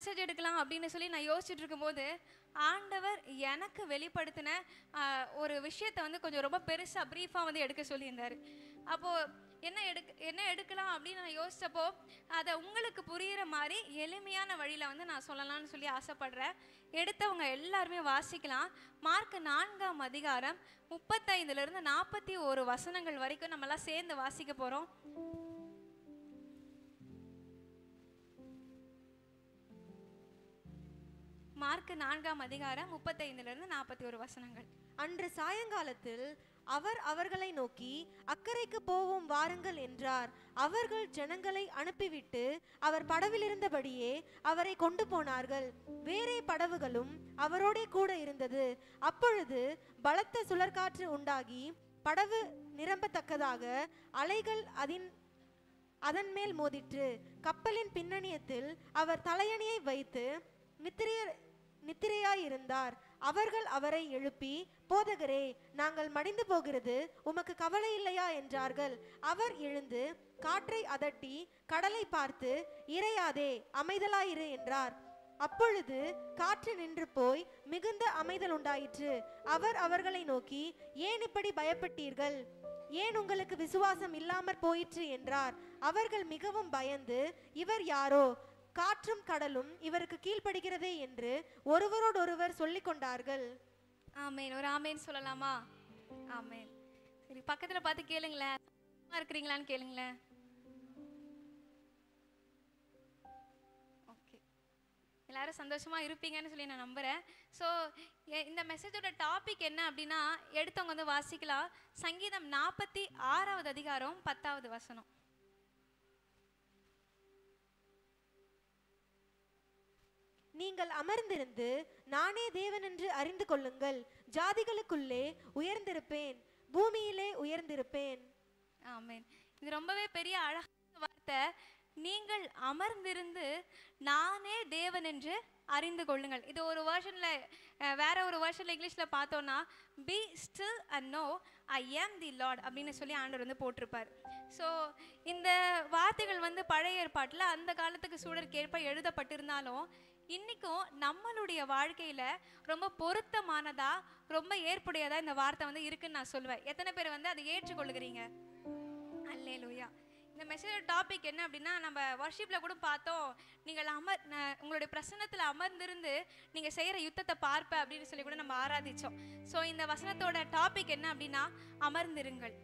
Message எடுக்கலாம் அப்படின்னு சொல்லி நான் யோசிச்சுட்டு இருக்கும்போது ஆண்டவர் எனக்கு வெளிப்படுத்தின ஒரு விஷயத்தை வந்து கொஞ்சம் ரொம்ப பெருசாக ப்ரீஃபாக வந்து எடுக்க சொல்லியிருந்தார். அப்போது என்ன எடுக்கலாம் அப்படின்னு நான் யோசித்தப்போ அதை உங்களுக்கு புரிகிற மாதிரி எளிமையான வழியில் வந்து நான் சொல்லலாம்னு சொல்லி ஆசைப்படுறேன். எடுத்தவங்க எல்லாருமே வாசிக்கலாம். மார்க் 4ஆம் அதிகாரம் 35லிருந்து 41 வசனங்கள் வரைக்கும் நம்மளாம் சேர்ந்து வாசிக்க போகிறோம். மார்க் 4ஆம் அதிகாரம் 35லிருந்து 41 வசனங்கள். அன்று சாயங்காலத்தில் அவர் அவர்களை நோக்கி, அக்கறைக்கு போவோம் வாருங்கள் என்றார். அவர்கள் ஜனங்களை அனுப்பிவிட்டு அவர் படவிலிருந்தபடியே அவரை கொண்டு போனார்கள். வேறே படவுகளும் அவரோடே கூட இருந்தது. அப்பொழுது பலத்த சுழற்காற்று உண்டாகி படவு நிரம்பத்தக்கதாக அலைகள் அதன் மேல் மோதிற்று. கப்பலின் பின்னணியத்தில் அவர் தலையணியை வைத்து நித்திரையாயிருந்தார். அவர்கள் அவரை எழுப்பி, போதகரே, நாங்கள் மடிந்து போகிறது, உமக்கு கவலை இல்லையா என்றார்கள். அவர் எழுந்து காற்றை அதட்டி கடலை பார்த்து, இறையாதே, அமைதலாயிரு என்றார். அப்பொழுது காற்று நின்று போய் மிகுந்த அமைதல் உண்டாயிற்று. அவர் அவர்களை நோக்கி, ஏன் இப்படி பயப்பட்டீர்கள்? ஏன் உங்களுக்கு விசுவாசம் இல்லாமற் போயிற்று என்றார். அவர்கள் மிகவும் பயந்து, இவர் யாரோ, காற்றும் கடலும் இவருக்கு கீழ்ப்படுகிறதே என்று ஒருவரோடொருவர் சொல்லிக் கொண்டார்கள். ஆமேன். ஒரு ஆமேன் சொல்லலாமா? ஆமேன். சரி, பக்கத்துல பார்த்து கேளுங்களேன், இருக்கிறீங்களான்னு கேளுங்களேன். ஓகே, எல்லாரும் சந்தோஷமா இருப்பீங்கன்னு சொல்லி நான் நம்புறேன். ஸோ இந்த மெசேஜோட டாபிக் என்ன அப்படின்னா, எடுத்தவங்க வந்து வாசிக்கலாம். சங்கீதம் 46ஆவது அதிகாரம் 10வது வசனம். நீங்கள் அமர்ந்திருந்து நானே தேவன் என்று அறிந்து கொள்ளுங்கள். ஜாதிகளுக்குள்ளே உயர்ந்திருப்பேன், பூமியிலே உயர்ந்திருப்பேன். ஆமென். இது ரொம்பவே பெரிய அழகான வார்த்தை. நீங்கள் அமர்ந்திருந்து நானே தேவன் என்று அறிந்து கொள்ளுங்கள். இது ஒரு வேர்ஷன்ல, வேற ஒரு வேர்ஷன்ல இங்கிலீஷ்ல பார்த்தோம்னா, பி ஸ்டில் அண்ட் நோ ஐ ஆம் தி லார்ட் அப்படின்னு சொல்லி ஆண்டவர் வந்து போட்டிருப்பார். ஸோ இந்த வார்த்தைகள் வந்து பழைய ஏற்பாட்டில் அந்த காலத்துக்கு சூழலுக்கேற்ப எழுதப்பட்டிருந்தாலும் இன்றைக்கும் நம்மளுடைய வாழ்க்கையில் ரொம்ப பொருத்தமானதா, ரொம்ப ஏற்புடையதாக இந்த வார்த்தை வந்து இருக்குன்னு நான் சொல்லுவேன். எத்தனை பேர் வந்து அதை ஏற்றுக்கொள்ளுகிறீங்க? அல்லேலூயா. இந்த மெசேஜோட டாபிக் என்ன அப்படின்னா, நம்ம வர்ஷிப்பில் கூட பார்த்தோம், நீங்கள் உங்களுடைய பிரசன்னத்தில் அமர்ந்திருந்து நீங்கள் செய்கிற யுத்தத்தை பார்ப்ப அப்படின்னு சொல்லி கூட நம்ம ஆராதித்தோம். ஸோ இந்த வசனத்தோட டாபிக் என்ன அப்படின்னா, அமர்ந்திருங்கள்.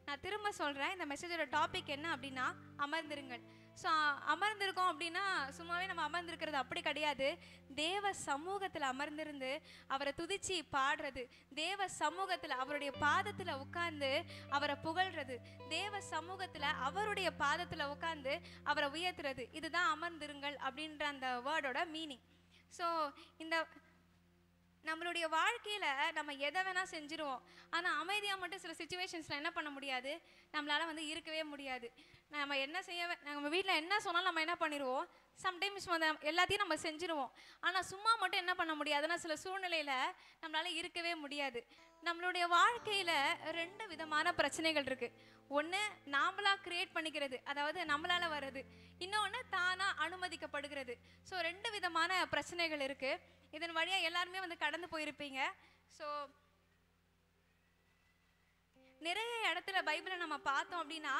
நான் திரும்ப சொல்கிறேன், இந்த மெசேஜோட டாபிக் என்ன அப்படின்னா, அமர்ந்திருங்கள். ஸோ அமர்ந்திருக்கோம் அப்படின்னா சும்மாவே நம்ம அமர்ந்திருக்கிறது அப்படி கிடையாது. தேவ சமூகத்தில் அமர்ந்திருந்து அவரை துதிச்சு பாடுறது, தேவ சமூகத்தில் அவருடைய பாதத்தில் உட்கார்ந்து அவரை புகழ்றது, தேவ சமூகத்தில் அவருடைய பாதத்தில் உட்கார்ந்து அவரை உயர்த்துறது, இதுதான் அமர்ந்திருங்கள் அப்படின்ற அந்த வேர்டோட மீனிங். ஸோ இந்த நம்மளுடைய வாழ்க்கையில் நம்ம எதை வேணால் செஞ்சுருவோம், ஆனால் அமைதியாக மட்டும் சில சுச்சுவேஷன்ஸில் என்ன பண்ண முடியாது, நம்மளால் வந்து இருக்கவே முடியாது. நம்ம என்ன நம்ம வீட்டில் என்ன சொன்னாலும் நம்ம என்ன பண்ணிடுவோம், சம்டைம்ஸ் வந்து எல்லாத்தையும் நம்ம செஞ்சுருவோம். ஆனால் சும்மா மட்டும் என்ன பண்ண முடியாதுன்னா சில சூழ்நிலையில் நம்மளால் இருக்கவே முடியாது. நம்மளுடைய வாழ்க்கையில் 2 விதமான பிரச்சனைகள் இருக்குது. ஒன்று நாமளாக க்ரியேட் பண்ணிக்கிறது, அதாவது நம்மளால் வர்றது. இன்னொன்று தானாக அனுமதிக்கப்படுகிறது. ஸோ 2 விதமான பிரச்சனைகள் இருக்குது. இதன் வழியாக எல்லாருமே வந்து கடந்து போயிருப்பீங்க. ஸோ நிறைய இடத்துல பைபிளை நம்ம பார்த்தோம் அப்படின்னா,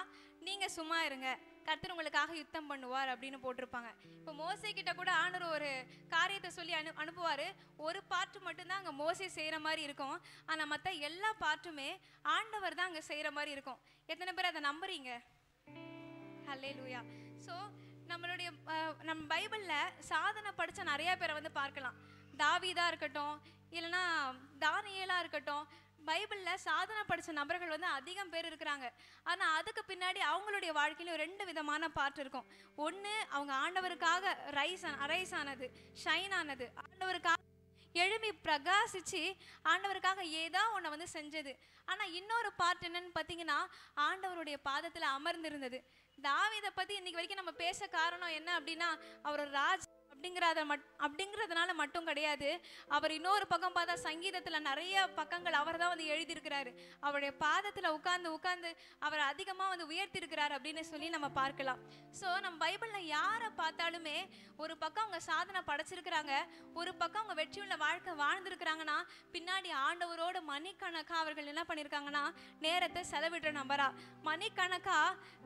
நீங்கள் சும்மா இருங்க, கர்த்தர் உங்களுக்காக யுத்தம் பண்ணுவார் அப்படின்னு போட்டிருப்பாங்க. இப்போ மோசே கிட்ட கூட ஆண்டவர் ஒரு காரியத்தை சொல்லி அனுப்புவார். ஒரு பார்ட்டு மட்டும்தான் அங்கே மோசே செய்கிற மாதிரி இருக்கும், ஆனால் மற்ற எல்லா பார்ட்டுமே ஆண்டவர் தான் அங்கே செய்கிற மாதிரி இருக்கும். எத்தனை பேர் அதை நம்புறீங்க? ஹல்லேலூயா. ஸோ நம்ம பைபிளில் சாதனை படித்த நிறைய பேரை வந்து பார்க்கலாம். தாவீதா இருக்கட்டும், இல்லைன்னா தானியேலா இருக்கட்டும், பைபிளில் சாதனை படித்த நபர்கள் வந்து அதிகம் பேர் இருக்கிறாங்க. ஆனால் அதுக்கு பின்னாடி அவங்களுடைய வாழ்க்கையில 2 விதமான பார்ட் இருக்கும். ஒன்று அவங்க ஆண்டவருக்காக அரைஸ் ஆனது, ஷைன் ஆனது, ஆண்டவருக்காக எழுமி பிரகாசிச்சு ஆண்டவருக்காக ஏதோ ஒன்று வந்து செஞ்சது. ஆனால் இன்னொரு பார்ட் என்னன்னு பார்த்தீங்கன்னா, ஆண்டவருடைய பாதத்தில் அமர்ந்திருந்தது. தாவீதை பற்றி இன்னைக்கு வரைக்கும் நம்ம பேச காரணம் என்ன அப்படின்னா, அவர் ஒரு ராஜ் அப்படிங்கிறதுனால மட்டும் கிடையாது. அவர் இன்னொரு பக்கம் பார்த்தா சங்கீதத்தில் நிறைய பக்கங்கள் அவர் தான் வந்து எழுதியிருக்கிறாரு. அவருடைய பாதத்தில் உட்கார்ந்து அவர் அதிகமாக வந்து உயர்த்திருக்கிறார் அப்படின்னு சொல்லி நம்ம பார்க்கலாம். ஸோ நம்ம பைபிளில் யாரை பார்த்தாலுமே ஒரு பக்கம் அவங்க சாதனை படைச்சிருக்கிறாங்க, ஒரு பக்கம் அவங்க வெற்றியுள்ள வாழ்க்கை வாழ்ந்துருக்கிறாங்கன்னா பின்னாடி ஆண்டவரோட மணிக்கணக்கா அவர்கள் என்ன பண்ணியிருக்காங்கன்னா நேரத்தை செலவிடுற நம்பரா மணிக்கணக்கா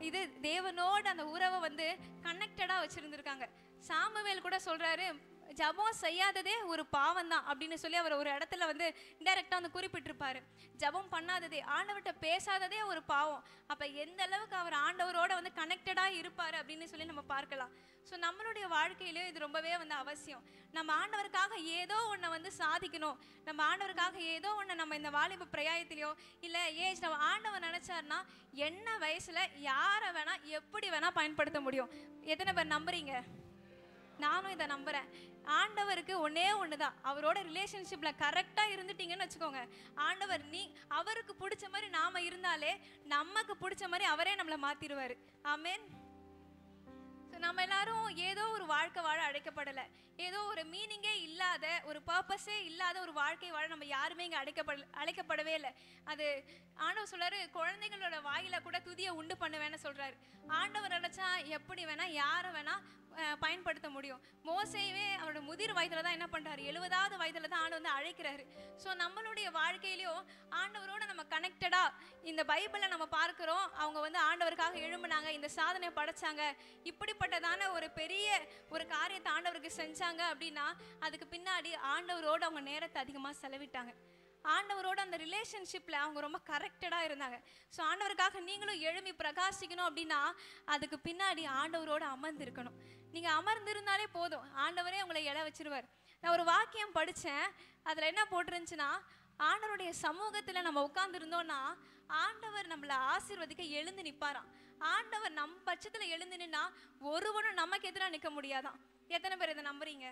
இது தேவனோட அந்த உறவை வந்து கனெக்டடாக வச்சுருந்துருக்காங்க. சாமுவேல் கூட சொல்கிறாரு, ஜபம் செய்யாததே ஒரு பாவம் தான் அப்படின்னு சொல்லி அவர் ஒரு இடத்துல வந்து இன்டைரக்டாக வந்து குறிப்பிட்டிருப்பாரு. ஜபம் பண்ணாததே, ஆண்டவர்கிட்ட பேசாததே ஒரு பாவம். அப்போ எந்த அளவுக்கு அவர் ஆண்டவரோட வந்து கனெக்டடாக இருப்பார் அப்படின்னு சொல்லி நம்ம பார்க்கலாம். ஸோ நம்மளுடைய வாழ்க்கையிலேயும் இது ரொம்பவே வந்து அவசியம். நம்ம ஆண்டவருக்காக ஏதோ ஒன்றை வந்து சாதிக்கணும், நம்ம ஆண்டவருக்காக ஏதோ ஒன்று நம்ம இந்த வாலிப பிரயாயத்திலையோ இல்லை ஏஜ் நம்ம ஆண்டவர் நினச்சார்னா என்ன வயசில் யாரை வேணால் எப்படி வேணால் பயன்படுத்த முடியும். எத்தனை பேர் நம்புறீங்க? நானும் இதை நம்புகிறேன். ஆண்டவருக்கு ஒன்றே ஒன்று தான், அவரோட ரிலேஷன்ஷிப்பில் கரெக்டாக இருந்துட்டீங்கன்னு வச்சுக்கோங்க, ஆண்டவர் அவருக்கு பிடிச்ச மாதிரி நாம் இருந்தாலே நமக்கு பிடிச்ச மாதிரி அவரே நம்மளை மாற்றிடுவார். ஆமேன். ஸோ நம்ம எல்லாரும் ஏதோ ஒரு வாழ்க்கை வாழ அழைக்கப்படலை, ஏதோ ஒரு மீனிங்கே இல்லாத ஒரு பர்பஸே இல்லாத ஒரு வாழ்க்கை வாழ நம்ம யாருமே இங்கே அழைக்கப்படவே இல்லை. அது ஆண்டவர் சொல்கிறாரு, குழந்தைகளோட வாயில கூட துதியை உண்டு பண்ணுவேன்னு சொல்கிறாரு. ஆண்டவர் நினச்சா எப்படி வேணால் யாரை வேணால் பயன்படுத்த முடியும். மோசேவே அவரோட முதிர் வயதில் தான் என்ன பண்ணுறாரு, 70வது வயதில் தான் ஆண்டு வந்து அழைக்கிறாரு. ஸோ நம்மளுடைய வாழ்க்கையிலையும் ஆண்டவரோட நம்ம கனெக்டடாக இந்த பைபிளை நம்ம பார்க்குறோம். அவங்க வந்து ஆண்டவருக்காக எழும்புனாங்க, இந்த சாதனை படைச்சாங்க, இப்படிப்பட்டதான ஒரு பெரிய ஒரு காரியத்தை ஆண்டவருக்கு செஞ்சாங்க அப்படின்னா அதுக்கு பின்னாடி ஆண்டவரோடு அவங்க நேரத்தை அதிகமாக செலவிட்டாங்க. ஆண்டவரோட அந்த ரிலேஷன்ஷிப்பில் அவங்க ரொம்ப கரெக்டடாக இருந்தாங்க. ஸோ ஆண்டவருக்காக நீங்களும் எழும்பி பிரகாசிக்கணும் அப்படின்னா அதுக்கு பின்னாடி ஆண்டவரோடு அமர்ந்திருக்கணும். நீங்கள் அமர்ந்திருந்தாலே போதும், ஆண்டவரே உங்களை இழ வச்சிருவார். நான் ஒரு வாக்கியம் படித்தேன், அதில் என்ன போட்டிருந்துச்சுன்னா, ஆண்டவருடைய சமூகத்தில் நம்ம உட்கார்ந்துருந்தோன்னா ஆண்டவர் நம்மளை ஆசீர்வதிக்க எழுந்து நிற்பாராம். ஆண்டவர் நம் பட்சத்தில் எழுந்து நின்னா ஒருவனும் நமக்கு எதிராக நிற்க முடியாதான். எத்தனை பேர் இதை நம்புறீங்க?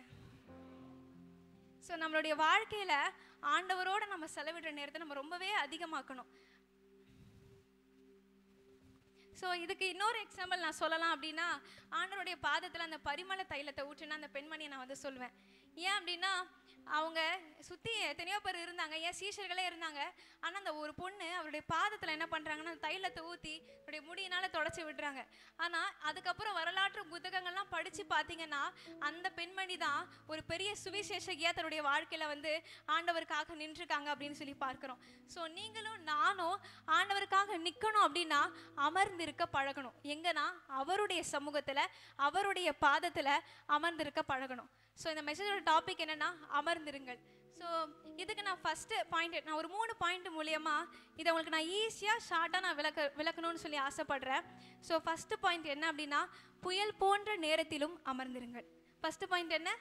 ஸோ நம்மளுடைய வாழ்க்கையில் ஆண்டவரோடு நம்ம செலவிடுற நேரத்தை நம்ம ரொம்பவே அதிகமாக்கணும். ஸோ இதுக்கு இன்னொரு எக்ஸாம்பிள் நான் சொல்லலாம் அப்படின்னா, ஆண்டவருடைய பாதத்தில் அந்த பரிமள தைலத்தை ஊற்றினா அந்த பெண்மணியை நான் வந்து சொல்லுவேன். ஏன் அப்படின்னா அவங்க சுற்றி எத்தனையோ பேர் இருந்தாங்க, ஏன் சீஷர்களே இருந்தாங்க. ஆனால் அந்த ஒரு பொண்ணு அவருடைய பாதத்தில் என்ன பண்ணுறாங்கன்னா அந்த தைலத்தை ஊற்றி அவருடைய முடியினால் தொடச்சி விடுறாங்க. ஆனால் அதுக்கப்புறம் வரலாற்று புத்தகங்கள்லாம் படித்து பார்த்தீங்கன்னா அந்த பெண்மணி தான் ஒரு பெரிய சுவிசேஷகியாக தன்னுடைய வாழ்க்கையில் வந்து ஆண்டவருக்காக நின்றுருக்காங்க அப்படின்னு சொல்லி பார்க்குறோம். ஸோ நீங்களும் நானும் ஆண்டவருக்காக நிற்கணும் அப்படின்னா அமர்ந்திருக்க பழகணும். எங்கன்னா அவருடைய சமூகத்தில் அவருடைய பாதத்தில் அமர்ந்திருக்க பழகணும். ஸோ இந்த மெசேஜோட டாபிக் என்னென்னா அமர்ந்திருங்கள். ஸோ இதுக்கு நான் ஃபஸ்ட்டு பாயிண்ட், நான் ஒரு 3 பாயிண்ட் மூலியமாக இதை உங்களுக்கு நான் ஈஸியாக ஷார்ட்டாக நான் விளக்கணும்னு சொல்லி ஆசைப்படுறேன். ஸோ ஃபஸ்ட்டு பாயிண்ட் என்ன அப்படின்னா, புயல் போன்ற நேரத்திலும் அமர்ந்திருங்கள். ஃபஸ்ட்டு பாயிண்ட் என்ன?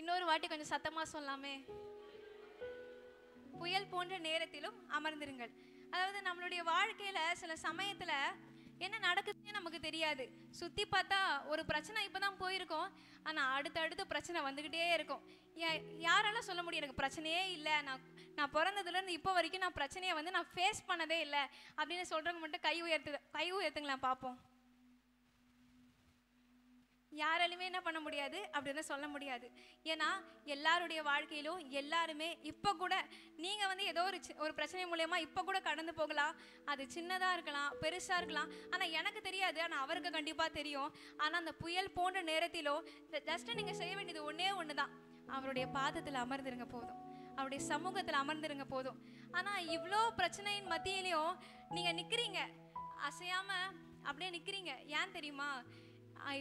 இன்னொரு வாட்டி கொஞ்சம் சத்தமாக சொல்லாமே. புயல் போன்ற நேரத்திலும் அமர்ந்திருங்கள். அதாவது நம்மளுடைய வாழ்க்கையில் சில சமயத்தில் என்ன நடக்குதுன்னு நமக்கு தெரியாது. சுற்றி பார்த்தா ஒரு பிரச்சனை இப்போ தான் போயிருக்கோம், ஆனால் அடுத்தடுத்து பிரச்சனை வந்துக்கிட்டே இருக்கும். யாரால சொல்ல முடியும் எனக்கு பிரச்சனையே இல்லை, நான் பிறந்ததுலேருந்து இப்போ வரைக்கும் நான் பிரச்சனையை வந்து நான் ஃபேஸ் பண்ணதே இல்லை அப்படின்னு சொல்கிறவங்க மட்டும் கை உயர்த்துங்களேன் பார்ப்போம். யாராலுமே என்ன பண்ண முடியாது, அப்படி வந்து சொல்ல முடியாது. ஏன்னா எல்லாருடைய வாழ்க்கையிலும் எல்லாருமே இப்போ கூட நீங்கள் வந்து ஏதோ ஒரு பிரச்சனை மூலயமா இப்போ கூட கடந்து போகலாம். அது சின்னதாக இருக்கலாம், பெருசாக இருக்கலாம், ஆனால் எனக்கு தெரியாது, ஆனால் அவருக்கு கண்டிப்பாக தெரியும். ஆனால் அந்த புயல் போன்ற நேரத்திலோ ஜஸ்ட்டு நீங்கள் செய்ய வேண்டியது ஒன்றே ஒன்று தான், அவருடைய பாதத்தில் அமர்ந்துருங்க போதும், அவருடைய சமூகத்தில் அமர்ந்துருங்க போதும். ஆனால் இவ்வளோ பிரச்சனையின் மத்தியிலையும் நீங்கள் நிற்கிறீங்க, அசையாமல் அப்படியே நிற்கிறீங்க. ஏன் தெரியுமா?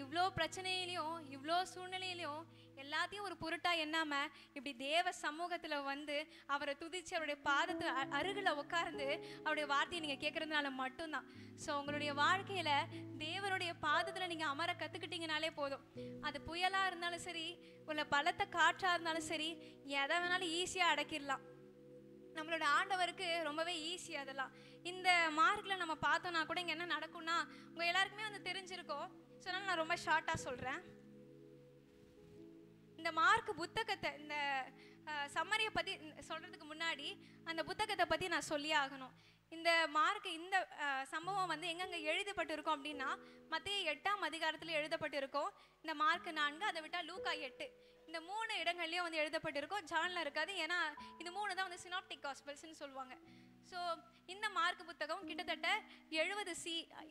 இவ்வளோ பிரச்சனையிலையும் இவ்வளோ சூழ்நிலையிலையும் எல்லாத்தையும் ஒரு பொருட்டா எண்ணாமல் இப்படி தேவ சமூகத்தில் வந்து அவரை துதிச்சு அவருடைய பாதத்து அருகில் உட்கார்ந்து அவருடைய வார்த்தையை நீங்கள் கேட்குறதுனால மட்டும்தான். ஸோ உங்களுடைய வாழ்க்கையில் தேவனுடைய பாதத்தில் நீங்கள் அமர கற்றுக்கிட்டீங்கனாலே போதும். அது புயலாக இருந்தாலும் சரி, உள்ள பலத்த காற்றாக இருந்தாலும் சரி, எதை வேணாலும் ஈஸியாக அடக்கிடலாம். நம்மளோட ஆண்டவருக்கு ரொம்பவே ஈஸி அதெல்லாம். இந்த மார்க்கில் நம்ம பார்த்தோன்னா கூட இங்கே என்ன நடக்கும்னா உங்கள் எல்லாருக்குமே வந்து தெரிஞ்சிருக்கோம். ஸோ அதனால் நான் ரொம்ப ஷார்ட்டாக சொல்கிறேன். இந்த மார்க் புத்தகத்தை, இந்த சம்மரியை பற்றி சொல்கிறதுக்கு முன்னாடி அந்த புத்தகத்தை பற்றி நான் சொல்லியே ஆகணும். இந்த மார்க் இந்த சம்பவம் வந்து எங்கெங்க எழுதப்பட்டிருக்கும் அப்படின்னா மத்தேயு 8ஆம் அதிகாரத்தில் எழுதப்பட்டிருக்கும். இந்த மார்க் 4, அதை விட்டால் லூக்கா 8, இந்த 3 இடங்கள்லையும் வந்து எழுதப்பட்டிருக்கும். ஜான்ல இருக்காது, ஏன்னா இது 3 தான் வந்து சினாப்டிக் காஸ்பல்ஸ்ன்னு சொல்லுவாங்க. ஸோ இந்த மார்க் புத்தகம் கிட்டத்தட்ட 70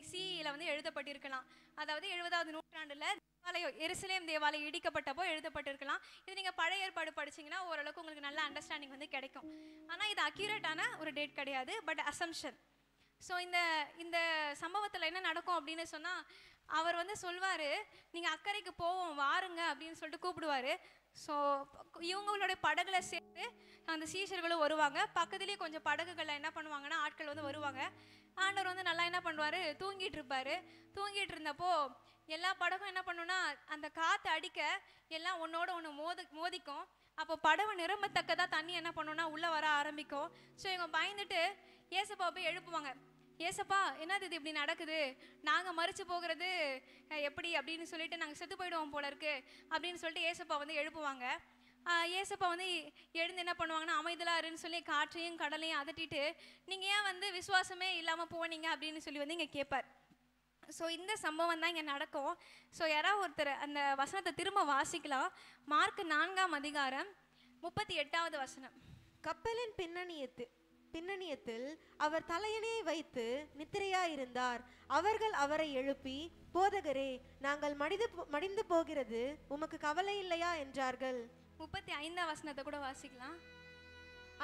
சிஇல வந்து எழுதப்பட்டிருக்கலாம். அதாவது 70ஆவது நூற்றாண்டுல தேவாலயம், எருசலேம் தேவாலயம் இடிக்கப்பட்டப்போ எழுதப்பட்டிருக்கலாம். இது நீங்கள் பழைய ஏற்பாடு படிச்சிங்கன்னா ஓரளவுக்கு உங்களுக்கு நல்ல அண்டர்ஸ்டாண்டிங் வந்து கிடைக்கும். ஆனால் இது அக்யூரேட்டான ஒரு டேட் கிடையாது, பட் அசம்ஷன். ஸோ இந்த சம்பவத்தில் என்ன நடக்கும் அப்படின்னு சொன்னால், அவர் வந்து சொல்வார், நீங்கள் அக்கறைக்கு போவோம் வாருங்க அப்படின்னு சொல்லிட்டு கூப்பிடுவார். ஸோ இவங்களுடைய படகுல சேர்த்து அந்த சீஷர்களும் வருவாங்க. பக்கத்துலேயே கொஞ்சம் படகுகளில் என்ன பண்ணுவாங்கன்னா ஆட்கள் வந்து வருவாங்க. ஆண்டவர் வந்து நல்லா என்ன பண்ணுவார், தூங்கிட்டு இருப்பார். தூங்கிட்டு இருந்தப்போ எல்லா படகும் என்ன பண்ணுன்னா, அந்த காற்று அடிக்க எல்லாம் ஒன்றோட ஒன்று மோதிக்கும். அப்போ படகு நிரம்பத்தக்கதாக தண்ணி என்ன பண்ணுன்னா உள்ளே வர ஆரம்பிக்கும். ஸோ இவங்க பயந்துட்டு ஏசப்பா போய் எழுப்புவாங்க. ஏசப்பா என்னது இது இப்படி நடக்குது, நாங்கள் மறிச்சு போகிறது எப்படி அப்படின்னு சொல்லிட்டு நாங்கள் செத்து போயிடுவோம் போல இருக்கு அப்படின்னு சொல்லிட்டு ஏசப்பா வந்து எழுப்புவாங்க. ஏசப்பா வந்து எழுந்து என்ன பண்ணுவாங்கன்னா, அமைதலாருன்னு சொல்லி காற்றையும் கடலையும் அதட்டிட்டு, நீங்கள் ஏன் வந்து விசுவாசமே இல்லாமல் போனீங்க அப்படின்னு சொல்லி வந்து இங்கே கேட்பார். ஸோ இந்த சம்பவம் தான் இங்கே நடக்கும். ஸோ யாராவது ஒருத்தர் அந்த வசனத்தை திரும்ப வாசிக்கலாம். மார்க் 4ஆம் அதிகாரம் 38வது வசனம். கப்பலின் பின்னணியத்தில் அவர் தலையணையை வைத்து நித்திரையாயிருந்தார். அவர்கள் அவரை எழுப்பி, போதகரே, நாங்கள் மடிந்து போகிறது, உமக்கு கவலை இல்லையா என்றார்கள். 35ஆம் வசனத்தை கூட வாசிக்கலாம்.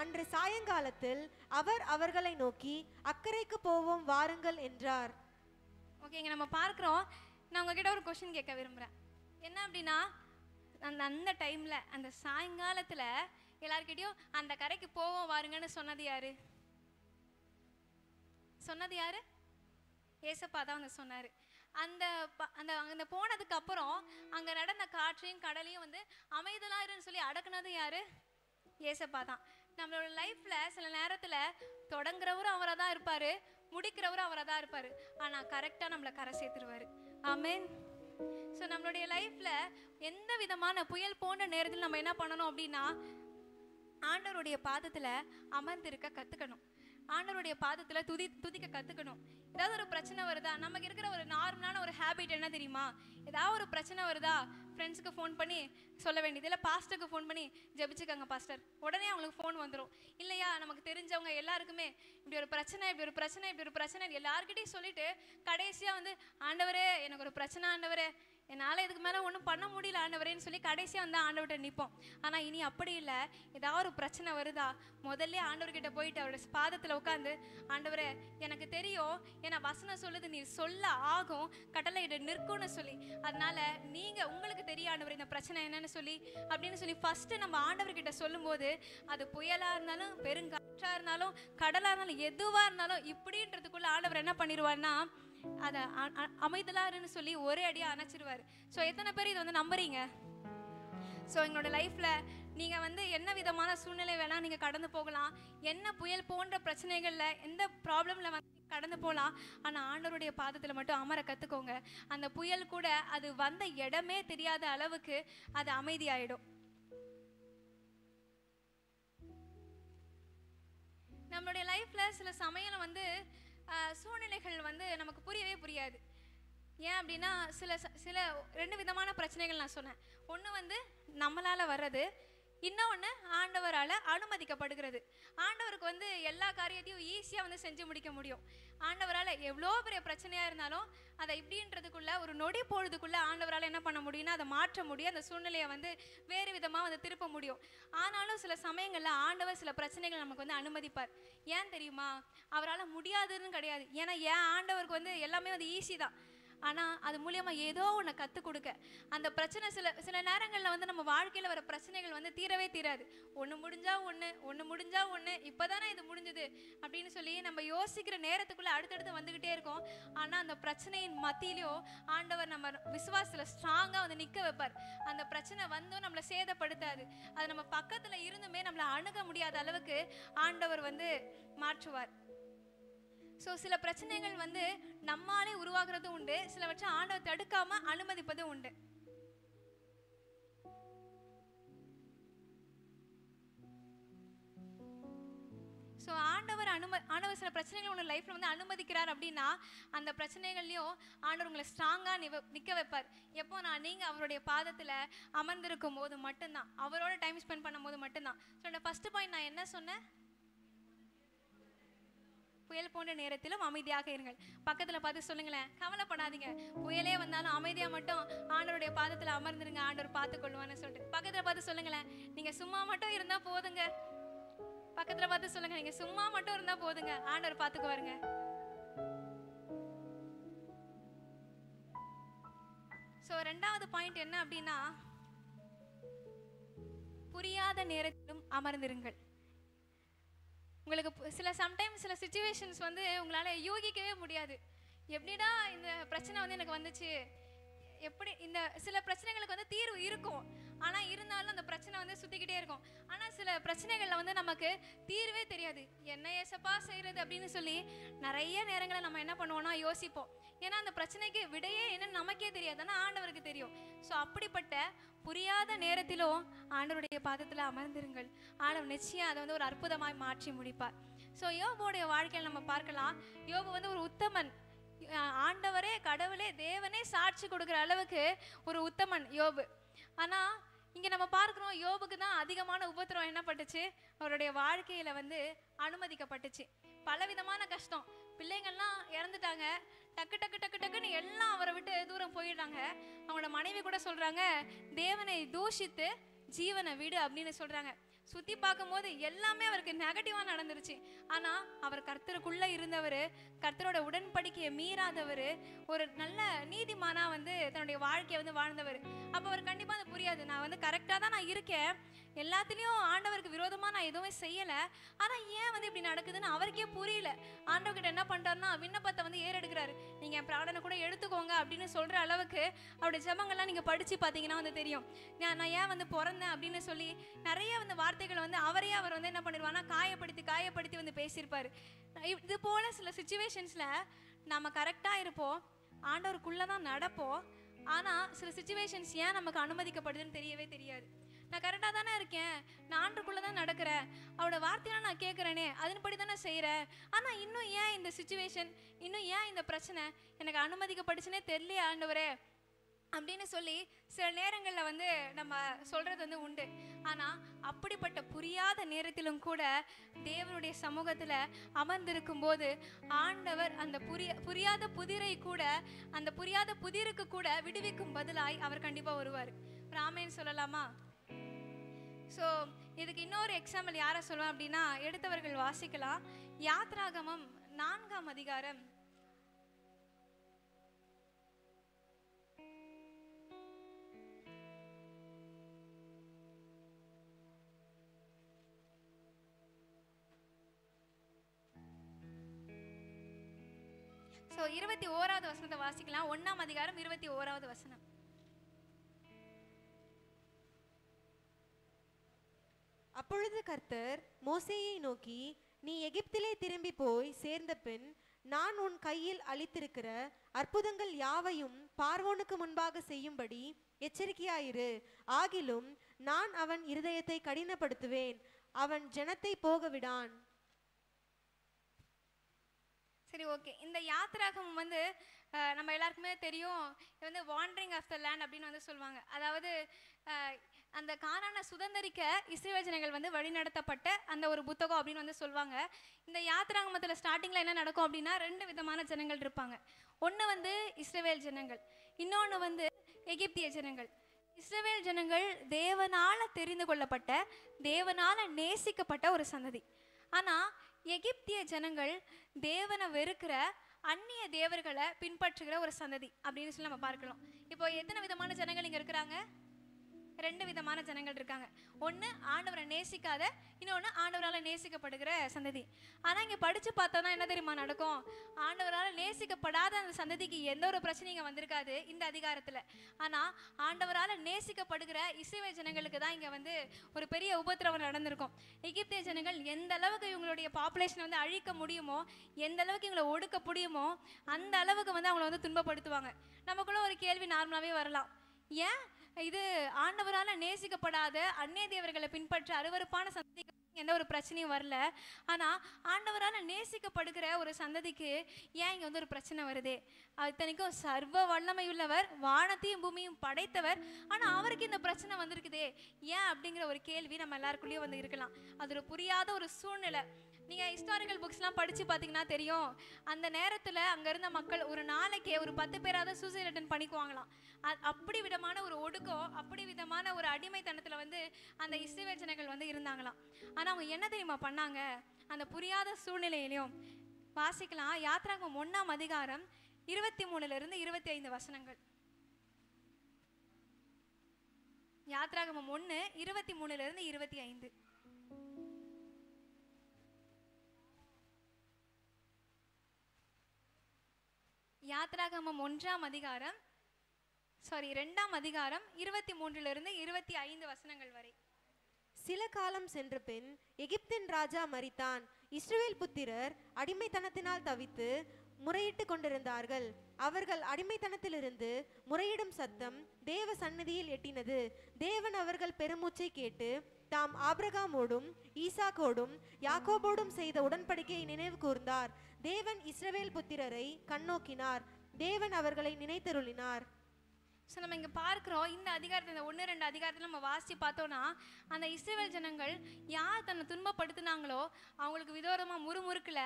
அன்று சாயங்காலத்தில் அவர் அவர்களை நோக்கி, அக்கறைக்கு போவோம் வாருங்கள் என்றார். ஓகேங்க, நம்ம பார்க்குறோம். நான் உங்ககிட்ட ஒரு கொஸ்டின் கேட்க விரும்புகிறேன். என்ன அப்படின்னா, அந்த டைமில் அந்த சாயங்காலத்தில் எல்லார்கிட்டையும் அந்த கரைக்கு போவோம் வாருங்கன்னு சொன்னது யாரு? ஏசப்பா தான் வந்து சொன்னார். அந்த போனதுக்கு அப்புறம் அங்கே நடந்த காற்றையும் கடலையும் வந்து அமைதலாருன்னு சொல்லி அடக்குனது யாரு? ஏசப்பா தான். நம்மளோட லைஃப்பில் சில நேரத்தில் தொடங்குறவரும் அவராக தான் இருப்பார், முடிக்கிறவரும் அவராக தான் இருப்பார். ஆனால் கரெக்டாக நம்மளை கரை சேர்த்துருவார். ஆமென். ஸோ நம்மளுடைய லைஃப்பில் எந்த விதமான புயல் போன்ற நேரத்தில் நம்ம என்ன பண்ணணும் அப்படின்னா, ஆண்டவருடைய பாதத்தில் அமர்ந்திருக்க கற்றுக்கணும். ஆண்டவருடைய பாதத்தில் துதிக்க கற்றுக்கணும். ஏதாவது ஒரு பிரச்சனை வருதா, நமக்கு இருக்கிற ஒரு நார்மலான ஒரு ஹேபிட் என்ன தெரியுமா? ஏதாவது ஒரு பிரச்சனை வருதா, ஃப்ரெண்ட்ஸுக்கு ஃபோன் பண்ணி சொல்ல வேண்டியது, இல்லை பாஸ்டருக்கு ஃபோன் பண்ணி ஜெபிச்சுக்கங்க பாஸ்டர், உடனே அவங்களுக்கு ஃபோன் வந்துடும். இல்லையா, நமக்கு தெரிஞ்சவங்க எல்லாருக்குமே இப்படி ஒரு பிரச்சனை எல்லாருக்கிட்டையும் சொல்லிட்டு கடைசியாக வந்து, ஆண்டவரே எனக்கு ஒரு பிரச்சனை, ஆண்டவரே என்னால் இதுக்கு மேலே ஒன்றும் பண்ண முடியல ஆண்டவரேன்னு சொல்லி கடைசியாக வந்து ஆண்டவர்கிட்ட நிற்போம். ஆனால் இனி அப்படி இல்லை. ஏதாவது ஒரு பிரச்சனை வருதா, முதல்ல ஆண்டவர்கிட்ட போயிட்டு அவரோட பாதத்தில் உட்காந்து, ஆண்டவரே எனக்கு தெரியும், ஏன்னா வசனம் சொல்லுது நீ சொல்ல ஆகும், கட்டளையிட நிற்கும்னு சொல்லி, அதனால நீங்கள் உங்களுக்கு தெரியும் ஆண்டவர் இந்த பிரச்சனை என்னன்னு சொல்லி அப்படின்னு சொல்லி ஃபஸ்ட்டு நம்ம ஆண்டவர்கிட்ட சொல்லும்போது, அது புயலாக இருந்தாலும் பெருங்காற்றாக இருந்தாலும் கடலாக இருந்தாலும் எதுவாக இருந்தாலும் இப்படின்றதுக்குள்ள ஆண்டவர் என்ன பண்ணிடுவார்னா, அதை அமைதலாருன்னு சொல்லி ஒரே அடியாக அணைச்சிருவார். ஸோ எத்தனை பேர் இதை வந்து நம்புறீங்க? ஸோ எங்களோட லைஃப்பில் நீங்கள் வந்து என்ன விதமான சூழ்நிலை வேணால் நீங்கள் கடந்து போகலாம், என்ன புயல் போன்ற பிரச்சனைகளில் எந்த ப்ராப்ளமில் வந்து கடந்து போகலாம். ஆனால் ஆண்டவருடைய பாதத்தில் மட்டும் அமர கற்றுக்கோங்க. அந்த புயல் கூட அது வந்த இடமே தெரியாத அளவுக்கு அது அமைதியாயிடும். நம்மளுடைய லைஃப்பில் சில சமயம் வந்து சூழ்நிலைகள் வந்து நமக்கு புரியவே புரியாது. ஏன் அப்படின்னா, சில 2 விதமான பிரச்சனைகள் நான் சொன்னேன். ஒன்று வந்து நம்மளால் வர்றது, இன்னொன்று ஆண்டவரால் அனுமதிக்கப்படுகிறது. ஆண்டவருக்கு வந்து எல்லா காரியத்தையும் ஈஸியாக வந்து செஞ்சு முடிக்க முடியும். ஆண்டவரால் எவ்வளோ பெரிய பிரச்சனையாக இருந்தாலும் அதை இப்படின்றதுக்குள்ளே ஒரு நொடி பொழுதுக்குள்ளே ஆண்டவரால் என்ன பண்ண முடியும்னா அதை மாற்ற முடியும், அந்த சூழ்நிலையை வந்து வேறு விதமாக வந்து திருப்ப முடியும். ஆனாலும் சில சமயங்களில் ஆண்டவர் சில பிரச்சனைகள் நமக்கு வந்து அனுமதிப்பார். ஏன் தெரியுமா? அவரால் முடியாதுன்னு கிடையாது. ஏன்னா ஏன் ஆண்டவருக்கு வந்து எல்லாமே வந்து ஈஸி தான். ஆனால் அது மூலியமாக ஏதோ ஒன்று கற்றுக் கொடுக்க, அந்த பிரச்சனை சில நேரங்களில் வந்து நம்ம வாழ்க்கையில் வர பிரச்சனைகள் வந்து தீரவே தீராது. ஒன்று முடிஞ்சா ஒன்று இப்போ தானே இது முடிஞ்சது அப்படின்னு சொல்லி நம்ம யோசிக்கிற நேரத்துக்குள்ளே அடுத்தடுத்து வந்துக்கிட்டே இருக்கோம். ஆனால் அந்த பிரச்சனையின் மத்தியிலையும் ஆண்டவர் நம்ம விசுவாசத்தில் ஸ்ட்ராங்காக வந்து நிற்க வைப்பார். அந்த பிரச்சனை வந்தும் நம்மளை சேதப்படுத்தாது. அது நம்ம பக்கத்தில் இருந்துமே நம்மளை அணுக முடியாத அளவுக்கு ஆண்டவர் வந்து மாற்றுவார். ஸோ சில பிரச்சனைகள் வந்து நம்மாலே உருவாகிறதும் உண்டு, சிலவற்றை ஆண்டவர் தடுக்காம அனுமதிப்பதும் உண்டு. ஸோ ஆண்டவர் ஆண்டவர் சில பிரச்சனைகள் உங்க லைஃப்ல வந்து அனுமதிக்கிறார் அப்படின்னா அந்த பிரச்சனைகள்லயும் ஆண்டவர் உங்களை ஸ்ட்ராங்கா நிக்க வைப்பார். எப்போ நீங்க அவருடைய பாதத்துல அமர்ந்திருக்கும் போது மட்டும்தான், அவரோட டைம் ஸ்பெண்ட் பண்ணும் போது மட்டும்தான். ஸோ ஃபர்ஸ்ட் பாயிண்ட் நான் என்ன சொன்னேன்? புயல் போன்ற நேரத்திலும் அமைதியாக இருங்கள். பக்கத்துல பார்த்து சொல்லுங்களேன், கவலைப்படாதீங்க, புயலே வந்தாலும் அமைதியா மட்டும் ஆண்டவருடைய பாதத்துல அமர்ந்துருங்க, ஆண்டவர் பார்த்து கொள்வான்னு சொல்லிட்டு பக்கத்துல பார்த்து சொல்லுங்களேன், நீங்க சும்மா மட்டும் இருந்தா போதுங்க. பக்கத்துல பார்த்து சொல்லுங்க, நீங்க சும்மா மட்டும் இருந்தா போதுங்க, ஆண்டவர் பார்த்துக்குவாருங்க. சோ ரெண்டாவது பாயிண்ட் என்ன அப்படின்னா, புரியாத நேரத்திலும் அமர்ந்திருங்கள். உங்களுக்கு சம்டைம்ஸ் சில சிச்சுவேஷன்ஸ் வந்து உங்களால யூகிக்கவே முடியாது. எப்படிடா இந்த பிரச்சனை வந்து எனக்கு வந்துச்சு, எப்படி இந்த சில பிரச்சனைகளுக்கு வந்து தீர்வு இருக்கும், ஆனா இருந்தாலும் அந்த பிரச்சனை வந்து சுத்திக்கிட்டே இருக்கும். ஆனா சில பிரச்சனைகள்ல வந்து நமக்கு தீர்வே தெரியாது. என்ன ஏசப்பா செய்யறது அப்படின்னு சொல்லி நிறைய நேரங்களை நம்ம என்ன பண்ணுவோம்னா யோசிப்போம். ஏன்னா அந்த பிரச்சனைக்கு விடையே என்னன்னு நமக்கே தெரியாது, ஆனா ஆண்டவருக்கு தெரியும். ஸோ அப்படிப்பட்ட புரியாத நேரத்திலும் ஆண்டவருடைய பாதத்துல அமர்ந்திருங்கள். ஆண்டவர் நிச்சயம் அதை வந்து ஒரு அற்புதமாய் மாற்றி முடிப்பார். ஸோ யோபுடைய வாழ்க்கையில் நம்ம பார்க்கலாம், யோபு வந்து ஒரு உத்தமன். ஆண்டவரே, கடவுளே, தேவனே சாட்சி கொடுக்குற அளவுக்கு ஒரு உத்தமன் யோபு. ஆனா இங்க நம்ம பார்க்கிறோம், யோபுக்கு தான் அதிகமான உபத்திரம் என்ன பட்டுச்சு, அவருடைய வாழ்க்கையில வந்து அனுமதிக்கப்பட்டுச்சு. பலவிதமான கஷ்டம், பிள்ளைங்கள்லாம் இறந்துட்டாங்க, டக்கு டக்கு டக்கு டக்குன்னு எல்லாம் அவரை விட்டு தூரம் போயிடுறாங்க. அவங்களோட மனைவி கூட சொல்றாங்க, தேவனை தூஷித்து ஜீவனை விடு அப்படின்னு சொல்றாங்க. சுத்தி பார்க்கும் போது எல்லாமே அவருக்கு நெகட்டிவா நடந்துருச்சு. ஆனா அவர் கர்த்தருக்குள்ள இருந்தவர், கர்த்தரோட உடன்படிக்கையை மீறாதவர், ஒரு நல்ல நீதிமானா வந்து தன்னுடைய வாழ்க்கையை வந்து வாழ்ந்தவர். அப்ப அவர் கண்டிப்பா அது புரியாது, நான் வந்து கரெக்டா தான் நான் இருக்கேன், எல்லாத்துலயும் ஆண்டவருக்கு விரோதமா நான் எதுவுமே செய்யல, ஆனா ஏன் வந்து இப்படி நடக்குதுன்னு அவருக்கே புரியல. ஆண்டவர்கிட்ட என்ன பண்றாருன்னா விண்ணப்பத்தை வந்து ஏறெடுக்கிறாரு. நீங்க என் பிராணனை கூட எடுத்துக்கோங்க அப்படின்னு சொல்ற அளவுக்கு அவருடைய ஜெபங்கள்லாம் நீங்க படிச்சு பாத்தீங்கன்னா வந்து தெரியும். நான் ஏன் வந்து பிறந்தேன் அப்படின்னு சொல்லி நிறைய வந்து வார்த்தைகளை வந்து அவரையே அவர் வந்து என்ன பண்ணிருவானா காயப்படுத்தி காயப்படுத்தி வந்து பேசியிருப்பாரு. இது போல சில சிச்சுவேஷன்ஸ்ல நம்ம கரெக்டா இருப்போம், ஆண்டவருக்குள்ளதான் நடப்போம், ஆனா சில சிச்சுவேஷன்ஸ் ஏன் நமக்கு அனுமதிக்கப்படுதுன்னு தெரியவே தெரியாது. நான் கரெக்டாக தானே இருக்கேன், நான் ஆண்டுக்குள்ளே தான் நடக்கிறேன், அவரோட வார்த்தையெல்லாம் நான் கேட்குறேனே, அதன்படி தானே செய்கிறேன், ஆனால் இன்னும் ஏன் இந்த சிச்சுவேஷன், இன்னும் ஏன் இந்த பிரச்சனை எனக்கு அனுமதிக்கப்பட்டுச்சுன்னே தெரியலையே ஆண்டவரே அப்படின்னு சொல்லி சில நேரங்களில் வந்து நம்ம சொல்கிறது வந்து உண்டு. ஆனால் அப்படிப்பட்ட புரியாத நேரத்திலும் கூட தேவனுடைய சமூகத்தில் அமர்ந்திருக்கும் போது ஆண்டவர் அந்த புரியாத புதிரை கூட, அந்த புரியாத புதிருக்கு கூட விடுவிக்கும் பதிலாய் அவர் கண்டிப்பாக வருவார். ஆமென் சொல்லலாமா? ஸோ இதுக்கு இன்னொரு எக்ஸாம்பிள் யாரை சொல்லுவேன் அப்படின்னா, எடுத்தவர்கள் வாசிக்கலாம். யாத்ராகமம் 4ஆம் அதிகாரம் 21வது வசனத்தை வாசிக்கலாம். 1ஆம் அதிகாரம் 21வது வசனம். அப்பொழுது கர்த்தர் மோசேயை நோக்கி, நீ எகிப்திலே திரும்பி போய் சேர்ந்த பின் நான் உன் கையில் அளித்திருக்கிற அற்புதங்கள் யாவையும் பார்வோனுக்கு முன்பாக செய்யும்படி எச்சரிக்கையாயிரு. ஆகிலும் நான் அவன் இருதயத்தை கடினப்படுத்துவேன், அவன் ஜனத்தை போக விடான். சரி, ஓகே. இந்த யாத்ராகமம் வந்து நம்ம எல்லாருக்குமே தெரியும், இது வந்து வாண்டரிங் ஆஃப் த லேண்ட் அப்படின்னு வந்து சொல்லுவாங்க. அதாவது அந்த கானானை சுதந்திரிக்க இஸ்ரவேல் ஜனங்கள் வந்து வழிநடத்தப்பட்ட அந்த ஒரு புத்தகம் அப்படின்னு வந்து சொல்லுவாங்க. இந்த யாத்ராகமத்தில் ஸ்டார்டிங்கில் என்ன நடக்கும் அப்படின்னா, 2 விதமான ஜனங்கள் இருப்பாங்க. ஒன்று வந்து இஸ்ரவேல் ஜனங்கள், இன்னொன்று வந்து எகிப்திய ஜனங்கள். இஸ்ரவேல் ஜனங்கள் தேவனால் தெரிந்து கொள்ளப்பட்ட, தேவனால் நேசிக்கப்பட்ட ஒரு சந்ததி. ஆனால் எகிப்திய ஜனங்கள் தேவனை வெறுக்கிற, அந்நிய தேவர்களை பின்பற்றுகிற ஒரு சந்ததி அப்படின்னு சொல்லி நம்ம பார்க்கலாம். இப்போ எத்தனை விதமான ஜனங்கள் இங்கே இருக்கிறாங்க? 2 விதமான ஜனங்கள் இருக்காங்க. ஒன்று ஆண்டவரை நேசிக்காத, இன்னொன்று ஆண்டவரால் நேசிக்கப்படுகிற சந்ததி. ஆனால் இங்கே படித்து பார்த்தோன்னா என்ன தெரியுமா நடக்கும்? ஆண்டவரால் நேசிக்கப்படாத அந்த சந்ததிக்கு எந்த ஒரு பிரச்சனையும் வந்திருக்காது இந்த அதிகாரத்தில். ஆனால் ஆண்டவரால் நேசிக்கப்படுகிற இஸ்ரவேல் ஜனங்களுக்கு தான் இங்கே வந்து ஒரு பெரிய உபத்திரவம் நடந்திருக்கும். எகிப்திய ஜனங்கள் எந்த அளவுக்கு இவங்களுடைய பாப்புலேஷனை வந்து அழிக்க முடியுமோ, எந்த அளவுக்கு இவங்களை ஒடுக்க முடியுமோ அந்த அளவுக்கு வந்து அவங்கள வந்து துன்பப்படுத்துவாங்க. நமக்குள்ள ஒரு கேள்வி நார்மலாகவே வரலாம், ஏன் இது ஆண்டவரால் நேசிக்கப்படாத அந்நிய தேவர்களை பின்பற்ற அருவருப்பான சந்ததிக்கு எந்த ஒரு பிரச்சனையும் வரல. ஆனால் ஆண்டவரால் நேசிக்கப்படுகிற ஒரு சந்ததிக்கு ஏன் இங்கே வந்து ஒரு பிரச்சனை வருதே? இத்தனைக்கும் சர்வ வல்லமை உள்ளவர், வானத்தையும் பூமியும் படைத்தவர், ஆனால் அவருக்கு இந்த பிரச்சனை வந்திருக்குதே ஏன் அப்படிங்கிற ஒரு கேள்வி நம்ம எல்லாருக்குள்ளேயும் வந்து இருக்கலாம். அது ஒரு புரியாத ஒரு சூழ்நிலை. நீங்கள் ஹிஸ்டாரிக்கல் புக்ஸ்லாம் படித்து பார்த்தீங்கன்னா தெரியும், அந்த நேரத்தில் அங்கே இருந்த மக்கள் ஒரு நாளைக்கே ஒரு 10 பேராவது சூசைட் அட்டன் பண்ணிக்குவாங்களாம். அப்படி விதமான ஒரு ஒடுக்கம், அப்படி விதமான ஒரு அடிமைத்தனத்தில் வந்து அந்த இஸ்ரவேல் ஜனங்கள் வந்து இருந்தாங்களாம். ஆனால் அவங்க என்ன தெரியுமா பண்ணாங்க? அந்த புரியாத சூழ்நிலையிலையும் வாசிக்கலாம். யாத்ராகமம் 1ஆம் அதிகாரம் 23 25 வசனங்கள். யாத்ராகமம் 1 23 25. யாத்ராகமம் 1ஆம் அதிகாரம் 2ஆம் அதிகாரம் 23 25 வசனங்கள் வரை. சில காலம் சென்ற பின் எகிப்தின் ராஜா மரித்தான். இஸ்ரவேல் புத்திரர் அடிமைத்தனத்தினால் தவித்து முறையிட்டு கொண்டிருந்தார்கள். அவர்கள் அடிமைத்தனத்திலிருந்து முறையிடும் சத்தம் தேவ சந்நிதியில் எட்டினது. தேவன் அவர்கள் பெருமூச்சை கேட்டு தாம் ஆபிரகாமோடும் ஈசாக்கோடும் யாக்கோபோடும் செய்த உடன்படிக்கையை நினைவு கூர்ந்தார். தேவன் இஸ்ரவேல் புத்திரரை கண்ணோக்கினார். தேவன் அவர்களை நினைத்தருளினார். ஸோ நம்ம இங்கே பார்க்குறோம், இந்த அதிகாரத்தில், இந்த 1-2 அதிகாரத்தில் நம்ம வாசித்து பார்த்தோன்னா, அந்த இஸ்ரவேல் ஜனங்கள் யார் தன்னை துன்பப்படுத்தினாங்களோ அவங்களுக்கு விரோதமாக முறுமுறுக்கல.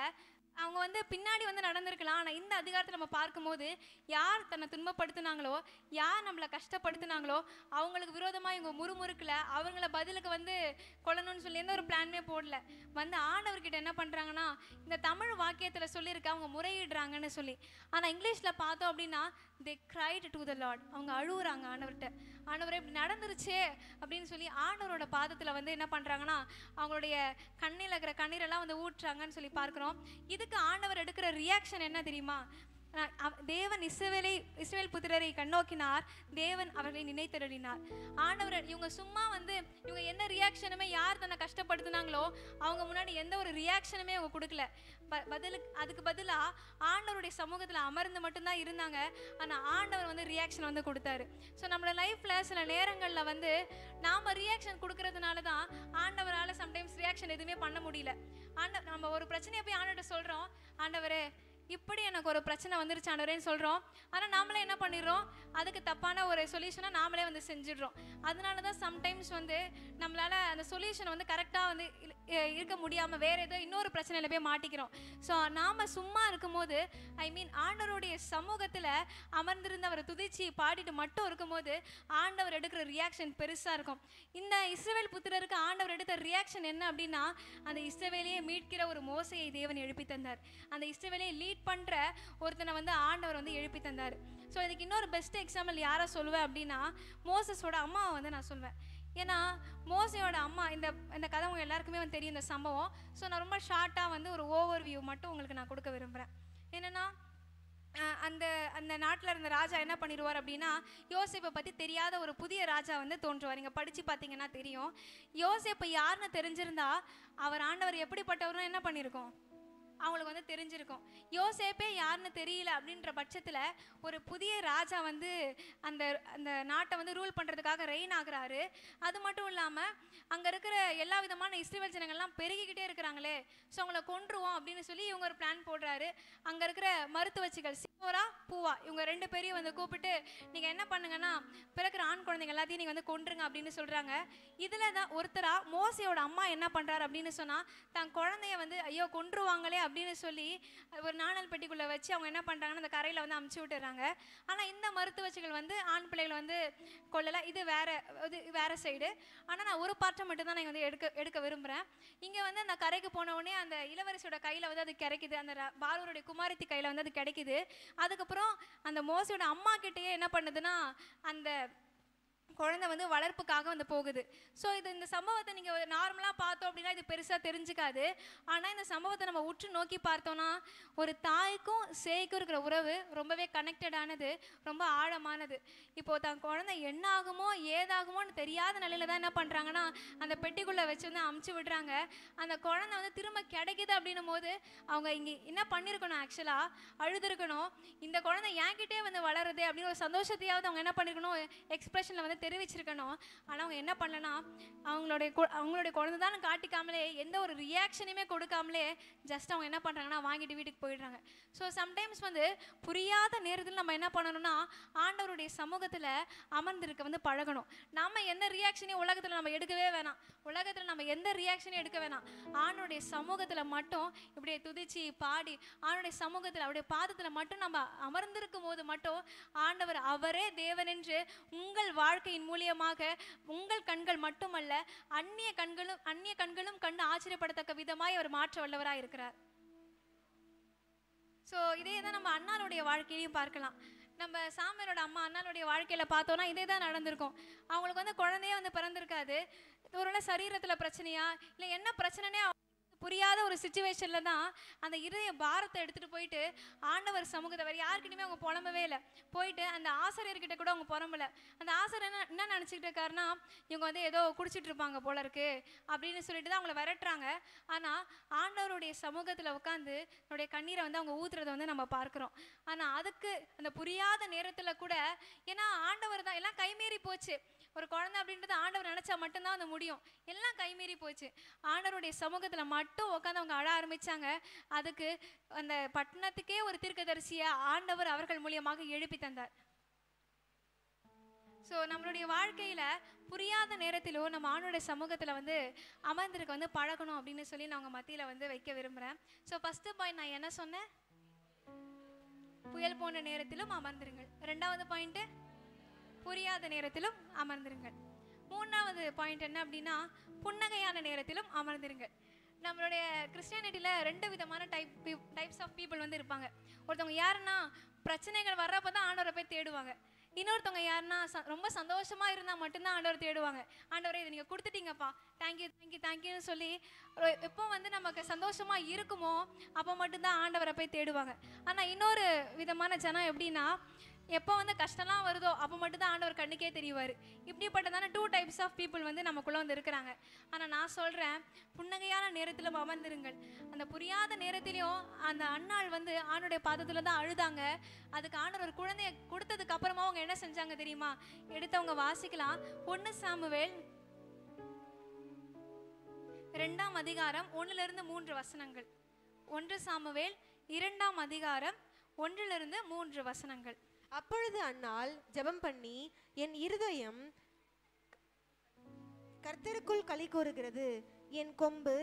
அவங்க வந்து பின்னாடி வந்து நடந்திருக்கலாம். ஆனால் இந்த அதிகாரத்தில் நம்ம பார்க்கும்போது யார் தன்னை துன்பப்படுத்தினாங்களோ, யார் நம்மளை கஷ்டப்படுத்தினாங்களோ அவங்களுக்கு விரோதமாக இவங்க முறுமுறுக்கல. அவங்கள பதிலுக்கு வந்து கொல்லணும்னு சொல்லி எந்த ஒரு பிளானுமே போடல. வந்து ஆண்டவர்கிட்ட என்ன பண்ணுறாங்கன்னா, இந்த தமிழ் வாக்கியத்தில் சொல்லியிருக்க அவங்க முறையிடுறாங்கன்னு சொல்லி. ஆனால் இங்கிலீஷில் பார்த்தோம் அப்படின்னா they cried to the Lord. அவங்க அழுகுறாங்க ஆண்டவர்கிட்ட. ஆண்டவரே இப்படி நடந்துருச்சே அப்படின்னு சொல்லி ஆண்டவரோட பாதத்தில் வந்து என்ன பண்ணுறாங்கன்னா அவங்களுடைய கண்ணில் இருக்கிற கண்ணீரெல்லாம் வந்து ஊற்றுறாங்கன்னு சொல்லி பார்க்குறோம். இதுக்கு ஆண்டவர் எடுக்கிற ரியாக்ஷன் என்ன தெரியுமா? தேவன் இஸ்ரவேல் புத்திரரை கண்ணோக்கினார். தேவன் அவர்களை நினைத்தருளினார். ஆண்டவர் இவங்க சும்மா வந்து இவங்க எந்த ரியாக்ஷனுமே, யார் தன்னை கஷ்டப்படுத்தினாங்களோ அவங்க முன்னாடி எந்த ஒரு ரியாக்ஷனுமே அவங்க கொடுக்கல. அதுக்கு பதிலாக ஆண்டவருடைய சமூகத்தில் அமர்ந்து மட்டும்தான் இருந்தாங்க. ஆனால் ஆண்டவர் வந்து ரியாக்ஷன் வந்து கொடுத்தாரு. ஸோ நம்மளோட லைஃப்பில் சில நேரங்களில் வந்து நாம் ரியாக்ஷன் கொடுக்கறதுனால தான் ஆண்டவரால் சம்டைம்ஸ் ரியாக்ஷன் எதுவுமே பண்ண முடியல. நம்ம ஒரு பிரச்சனையை போய் ஆண்டவர்கிட்ட சொல்கிறோம், ஆண்டவரே இப்படி எனக்கு ஒரு பிரச்சனை வந்துருச்சு ஆண்டவரேன்னு சொல்கிறோம். ஆனால் நாமளே என்ன பண்ணிடுறோம், அதுக்கு தப்பான ஒரு சொல்யூஷனை நாமளே வந்து செஞ்சிடுறோம். அதனால தான் சம்டைம்ஸ் வந்து நம்மளால் அந்த சொல்யூஷனை வந்து கரெக்டாக வந்து இருக்க முடியாமல் வேறு ஏதோ இன்னொரு பிரச்சனையில் போய் மாட்டிக்கிறோம். ஸோ நாம் சும்மா இருக்கும்போது, ஆண்டவருடைய சமூகத்தில் அமர்ந்திருந்து அவரை துதிச்சு பாடிட்டு மட்டும் இருக்கும்போது ஆண்டவர் எடுக்கிற ரியாக்ஷன் பெருசாக இருக்கும். இந்த இஸ்ரவேல் புத்திரருக்கு ஆண்டவர் எடுத்த ரியாக்ஷன் என்ன அப்படின்னா, அந்த இஸ்ரவேலையே மீட்கிற ஒரு மோசையை தேவன் எழுப்பி தந்தார். அந்த இஸ்ரவேலையை லீட் பண்ணுற ஒருத்தனை வந்து ஆண்டவர் வந்து எழுப்பி தந்தார். ஸோ இதுக்கு இன்னொரு பெஸ்ட் எக்ஸாம்பிள் யாரை சொல்லுவேன் அப்படின்னா, மோசஸோட அம்மாவை வந்து நான் சொல்வேன். ஏன்னா மோசையோட அம்மா, இந்த கதை உங்கள் எல்லாருக்குமே வந்து தெரியும் இந்த சம்பவம். ஸோ நான் ரொம்ப ஷார்ட்டாக வந்து ஒரு ஓவர் வியூ மட்டும் உங்களுக்கு நான் கொடுக்க விரும்புகிறேன். என்னென்னா, அந்த நாட்டில் இருந்த ராஜா என்ன பண்ணிடுவார் அப்படின்னா, யோசேப்பை பற்றி தெரியாத ஒரு புதிய ராஜா வந்து தோன்றுவார். இங்கே படித்து பார்த்தீங்கன்னா தெரியும். யோசேப்பு யாருன்னு தெரிஞ்சிருந்தா அவர் ஆண்டவர் எப்படிப்பட்டவர்னு என்ன பண்ணியிருக்கோம், அவங்களுக்கு வந்து தெரிஞ்சிருக்கும். யோசேப்பே யாருன்னு தெரியல அப்படின்ற பட்சத்தில் ஒரு புதிய ராஜா வந்து அந்த நாட்டை வந்து ரூல் பண்ணுறதுக்காக ரெயின் ஆகுறாரு. அது மட்டும் இல்லாமல் அங்கே இருக்கிற எல்லா விதமான இஸ்ரவேல் ஜனங்கள்லாம் பெருகிக்கிட்டே இருக்கிறாங்களே, ஸோ அவங்கள கொன்றுவோம் அப்படின்னு சொல்லி இவங்க ஒரு பிளான் போடுறாரு. அங்கே இருக்கிற மருத்துவச்சிகள் சிப்போரா பூவா இவங்க 2 பேரையும் வந்து கூப்பிட்டு, நீங்கள் என்ன பண்ணுங்கன்னா பிறக்கிற ஆண் குழந்தைங்க எல்லாத்தையும் நீங்கள் வந்து கொன்றுங்க அப்படின்னு சொல்கிறாங்க. இதில் தான் ஒருத்தராக மோசையோட அம்மா என்ன பண்ணுறாரு அப்படின்னு சொன்னால், தன் குழந்தைய வந்து ஐயோ கொன்றுவாங்களே அப்படின்னு சொல்லி ஒரு நாணல் பெட்டிக்குள்ளே வச்சு அவங்க என்ன பண்ணுறாங்கன்னா அந்த கரையில் வந்து அமுச்சு விட்டுறாங்க. ஆனால் இந்த மருத்துவச்சிகள் வந்து ஆண் பிள்ளைகளை வந்து கொள்ளலை. இது வேற சைடு. ஆனால் நான் ஒரு பார்ட்டை மட்டும் தான் நான் வந்து எடுக்க விரும்புகிறேன். இங்கே வந்து அந்த கரைக்கு போன உடனே அந்த இளவரசியோட கையில் வந்து அது கிடைக்குது, அந்த பார்வோருடைய குமாரத்தி கையில் வந்து அது கிடைக்குது. அதுக்கப்புறம் அந்த மோசையோட அம்மா கிட்டேயே என்ன பண்ணுதுன்னா அந்த குழந்தை வந்து வளர்ப்புக்காக வந்து போகுது. ஸோ இந்த சம்பவத்தை நீங்கள் நார்மலாக பார்த்தோம் அப்படின்னா இது பெருசாக தெரிஞ்சுக்காது. ஆனால் இந்த சம்பவத்தை நம்ம உற்று நோக்கி பார்த்தோன்னா ஒரு தாய்க்கும் சேய்க்கும் இருக்கிற உறவு ரொம்பவே கனெக்டடானது, ரொம்ப ஆழமானது. இப்போது தன் குழந்தை என்ன ஆகுமோ ஏதாகுமோன்னு தெரியாத நிலையில தான் என்ன பண்ணுறாங்கன்னா அந்த பெட்டிக்குள்ளே வச்சு வந்து அமுச்சு விடுறாங்க. அந்த குழந்தை வந்து திரும்ப கிடைக்குது அப்படின்னும் போது அவங்க இங்கே என்ன பண்ணியிருக்கணும், ஆக்சுவலாக அழுதுருக்கணும். இந்த குழந்தை என்கிட்டே வந்து வளருது அப்படின்னு ஒரு சந்தோஷத்தையாவது அவங்க என்ன பண்ணியிருக்கணும், எக்ஸ்பிரஷனில் வந்து தெரிவிச்சிருக்கணும். ஆனால் அவங்க என்ன பண்ணலன்னா அவங்களுடைய குழந்தை தான் காட்டிக்காமலே எந்த ஒரு ரியாக்ஷனையுமே கொடுக்காமலே ஜஸ்ட் அவங்க என்ன பண்ணுறாங்கன்னா வாங்கிட்டு வீட்டுக்கு போயிடுறாங்க. ஸோ சம்டைம்ஸ் வந்து புரியாத நேரத்தில் நம்ம என்ன பண்ணணும்னா ஆண்டவருடைய சமூகத்தில் அமர்ந்திருக்க வந்து பழகணும். நம்ம எந்த ரியாக்ஷனையும் உலகத்தில் நம்ம எடுக்கவே வேணாம். உலகத்தில் நம்ம எந்த ரியாக்ஷனையும் எடுக்க வேணாம். ஆண்டவருடைய சமூகத்தில் மட்டும் இப்படியே துதிச்சு பாடி ஆண்டவருடைய சமூகத்தில் அவருடைய பாதத்தில் மட்டும் நம்ம அமர்ந்திருக்கும் போது மட்டும் ஆண்டவர் அவரே தேவன் என்று உங்கள் வாழ்க்கையின் மூலியமாக உங்கள் கண்கள் மட்டுமல்ல அந்நிய கண்களும் கண்டு ஆச்சரியப்படத்தக்க விதமாய் அவர் மாற்ற வல்லவராய் இருக்கிறார். ஸோ இதே தான் நம்ம அண்ணாளுடைய வாழ்க்கையிலையும் பார்க்கலாம். நம்ம சாமியரோட அம்மா அண்ணாளுடைய வாழ்க்கையில பார்த்தோம்னா இதே தான் நடந்திருக்கும். அவங்களுக்கு வந்து குழந்தையே வந்து பிறந்திருக்காது. ஒருவேளை சரீரத்தில் பிரச்சனையா இல்லை என்ன பிரச்சனைனே புரியாத ஒரு சிச்சுவேஷன்ல தான் அந்த இதய பாரத்தை எடுத்துட்டு போயிட்டு ஆண்டவர் சமூகத்தை வேறு யாருக்கிட்டையுமே அவங்க புலம்பவே இல்லை. போயிட்டு அந்த ஆசிரியர்கிட்ட கூட அவங்க புலம்பல. அந்த ஆசிரியர் என்ன நினச்சிக்கிட்டு இருக்காருன்னா இவங்க வந்து ஏதோ குடிச்சிட்டு இருப்பாங்க போல இருக்கு அப்படின்னு சொல்லிட்டு தான் அவங்கள விரட்டுறாங்க. ஆனால் ஆண்டவருடைய சமூகத்தில் உட்காந்து என்னுடைய கண்ணீரை வந்து அவங்க ஊத்துறதை வந்து நம்ம பார்க்குறோம். ஆனால் அதுக்கு அந்த புரியாத நேரத்தில் கூட ஏன்னா ஆண்டவர் தான் எல்லாம் கைமீறி போச்சு. ஒரு குழந்தை அப்படின்றது ஆண்டவர் நினைச்சா மட்டும்தான் அது முடியும். எல்லாம் கைமீறி போச்சு. ஆண்டவருடைய சமூகத்துல மட்டும் உட்காந்து அவங்க அழ ஆரம்பிச்சாங்க. அதுக்கு அந்த பட்டணத்துக்கே ஒரு தீர்க்கதரிசியை ஆண்டவர் அவர்கள் மூலியமாக எழுப்பி தந்தார். ஸோ நம்மளுடைய வாழ்க்கையில புரியாத நேரத்திலும் நம்ம ஆண்டவருடைய சமூகத்துல வந்து அமர்ந்திருக்க வந்து பழகணும் அப்படின்னு சொல்லி நான் உங்க மத்தியில வந்து வைக்க விரும்புறேன். ஸோ ஃபர்ஸ்ட் பாயிண்ட் நான் என்ன சொன்னேன்? புயல் போன்ற நேரத்திலும் அமர்ந்திருங்கள். ரெண்டாவது பாயிண்ட் புரியாத நேரத்திலும் அமர்ந்திருங்கள். மூணாவது பாயிண்ட் என்ன அப்படின்னா புன்னகையான நேரத்திலும் அமர்ந்திருங்கள். நம்மளுடைய கிறிஸ்டியானிட்டியில் 2 விதமான டைப்ஸ் ஆஃப் பீப்புள் வந்து இருப்பாங்க. ஒருத்தவங்க யாருன்னா பிரச்சனைகள் வர்றப்போ தான் ஆண்டவரை போய் தேடுவாங்க. இன்னொருத்தவங்க யாருன்னா ரொம்ப சந்தோஷமா இருந்தால் மட்டும்தான் ஆண்டவர் தேடுவாங்க. ஆண்டவரை இதை நீங்கள் கொடுத்துட்டீங்கப்பா, தேங்க்யூ தேங்க்யூ தேங்க்யூன்னு சொல்லி எப்போ வந்து நமக்கு சந்தோஷமா இருக்குமோ அப்போ மட்டும்தான் ஆண்டவரை போய் தேடுவாங்க. ஆனால் இன்னொரு விதமான ஜனம் எப்படின்னா எப்போ வந்து கஷ்டம்லாம் வருதோ அப்போ மட்டும்தான் ஆண்டவர் கண்ணுக்கே தெரிவார். இப்படிப்பட்டதான 2 டைப்ஸ் ஆஃப் பீப்புள் வந்து நமக்குள்ளே வந்து இருக்கிறாங்க. ஆனால் நான் சொல்கிறேன் புன்னகையான நேரத்திலும் அமர்ந்திருங்கள். அந்த புரியாத நேரத்திலையும் அந்த அன்னாள் வந்து ஆண்டோடைய பாதத்தில் தான் அழுதாங்க. அதுக்கு ஆண்டவர் ஒரு குழந்தைய கொடுத்ததுக்கு அப்புறமா அவங்க என்ன செஞ்சாங்க தெரியுமா? எடுத்தவங்க வாசிக்கலாம். 1 சாமுவேல் 2ஆம் அதிகாரம் 1-3 வசனங்கள். 1 சாமுவேல் 2ஆம் அதிகாரம் 1-3 வசனங்கள். அப்பொழுது அன்னாள் ஜெபம் பண்ணி என் இருதயம் கர்த்தருக்குள் களி கூறுகிறது, என் கொம்பு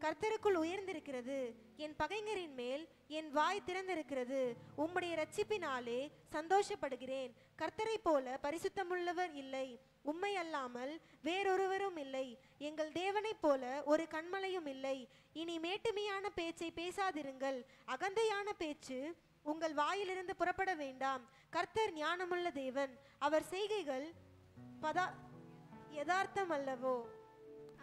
கர்த்தருக்குள் உயர்ந்திருக்கிறது, என் பகைஞரின் மேல் என் வாய் திறந்திருக்கிறது, உம்முடைய இரட்சிப்பினாலே சந்தோஷப்படுகிறேன். கர்த்தரை போல பரிசுத்தமுள்ளவர் இல்லை, உம்மை அல்லாமல் வேறொருவரும் இல்லை, எங்கள் தேவனைப் போல ஒரு கன்மலையும் இல்லை. இனி மேட்டுமையான பேச்சை பேசாதிருங்கள், அகந்தையான பேச்சு உங்கள் வாயிலிருந்து புறப்பட வேண்டாம். கர்த்தர் ஞானமுள்ள தேவன், அவர் செய்கைகள் யதார்த்தம் அல்லவோ.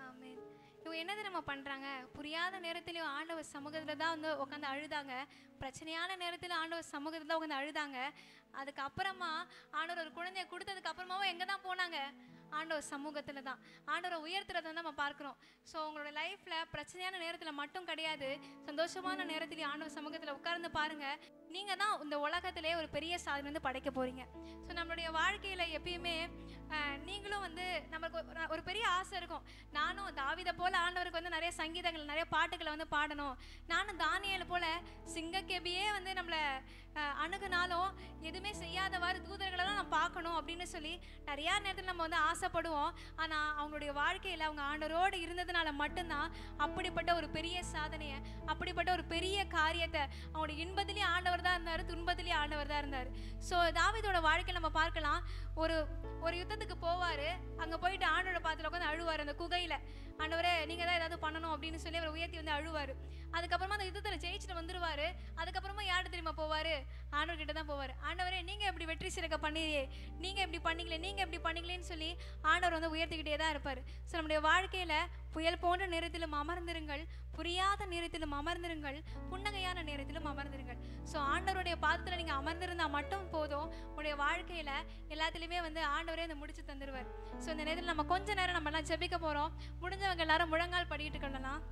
ஆமென். இவங்க என்னது நம்ம பண்றாங்க? புரியாத நேரத்திலையும் ஆண்டவர் சமூகத்துல தான் வந்து உட்காந்து அழுதாங்க. பிரச்சனையான நேரத்தில் ஆண்டவர் சமூகத்துல தான் உட்காந்து அழுதாங்க. அதுக்கப்புறமா ஆண்டவர் ஒரு குழந்தைய கொடுத்ததுக்கு அப்புறமாவும் எங்கே தான் போனாங்க? ஆண்டவர் சமூகத்தில் தான். ஆண்டவரை உயர்த்துறதை வந்து நம்ம பார்க்குறோம். ஸோ உங்களோட லைஃப்பில் பிரச்சனையான நேரத்தில் மட்டும் கிடையாது, சந்தோஷமான நேரத்துலேயும் ஆண்டவர் சமூகத்தில் உட்கார்ந்து பாருங்கள். நீங்கள் தான் இந்த உலகத்திலே ஒரு பெரிய சாதனை வந்து படைக்க போகிறீங்க. ஸோ நம்மளுடைய வாழ்க்கையில் எப்பயுமே நீங்களும் வந்து நமக்கு ஒரு பெரிய ஆசை இருக்கும். நானும் தாவீதை போல் ஆண்டவருக்கு வந்து நிறைய சங்கீதங்கள் நிறைய பாட்டுகளை வந்து பாடணும். நானும் தானியேல் போல் சிங்கக்கெபியே வந்து நம்மளை அணுகுனாலும் எதுவுமே செய்யாதவாறு தூதர்களெல்லாம் நான் பார்க்கணும் அப்படின்னு சொல்லி நிறையா நேரத்தில் நம்ம வந்து ஆசைப்படுவோம். ஆனால் அவங்களுடைய வாழ்க்கையில் அவங்க ஆண்டவரோடு இருந்ததுனால மட்டும்தான் அப்படிப்பட்ட ஒரு பெரிய சாதனையை, அப்படிப்பட்ட ஒரு பெரிய காரியத்தை, அவங்களுடைய இன்பத்திலேயே ஆண்டவர் தான் இருந்தார், துன்பத்திலேயே ஆண்டவர் தான் இருந்தார். ஸோ தாவீதோட வாழ்க்கையில் நம்ம பார்க்கலாம். ஒரு யுத்தத்துக்கு போவார். அங்கே போயிட்டு ஆண்டோட பாத்தில் உட்காந்து அழுவார். அந்த குகையில் ஆண்டவரே நீங்கள் தான் ஏதாவது பண்ணணும் அப்படின்னு சொல்லி அவர் உயர்த்தி வந்து அழுவார். அதுக்கப்புறமா அந்த யுத்தத்தில் ஜெயிச்சுட்டு வந்துடுவார். அதுக்கப்புறமா யார்கிட்ட தெரியுமா போவார்? ஆண்டவர்கிட்ட தான் போவார். ஆண்டவரே நீங்கள் எப்படி வெற்றி சிறக்க பண்ணியே, நீங்கள் எப்படி பண்ணீங்களேன்னு சொல்லி ஆண்டவர் வந்து உயர்த்திக்கிட்டே தான் இருப்பார். ஸோ நம்முடைய வாழ்க்கையில் புயல் போன்ற நேரத்திலும் அமர்ந்திருங்கள், புரியாத நேரத்திலும் அமர்ந்திருங்கள், புன்னகையான நேரத்திலும் அமர்ந்திருங்கள். ஸோ ஆண்டவருடைய பாதத்தில் நீங்கள் அமர்ந்திருந்தால் மட்டும் போதும், உங்களுடைய வாழ்க்கையில் எல்லாத்துலேயுமே வந்து ஆண்டவரே அதை முடிச்சு தந்துடுவார். ஸோ இந்த நேரத்தில் நம்ம கொஞ்ச நேரம் நம்மலாம் ஜெபிக்க போகிறோம். முடிஞ்சவங்க எல்லாரும் முழங்கால் படிக்கிட்டு கொள்ளலாம்.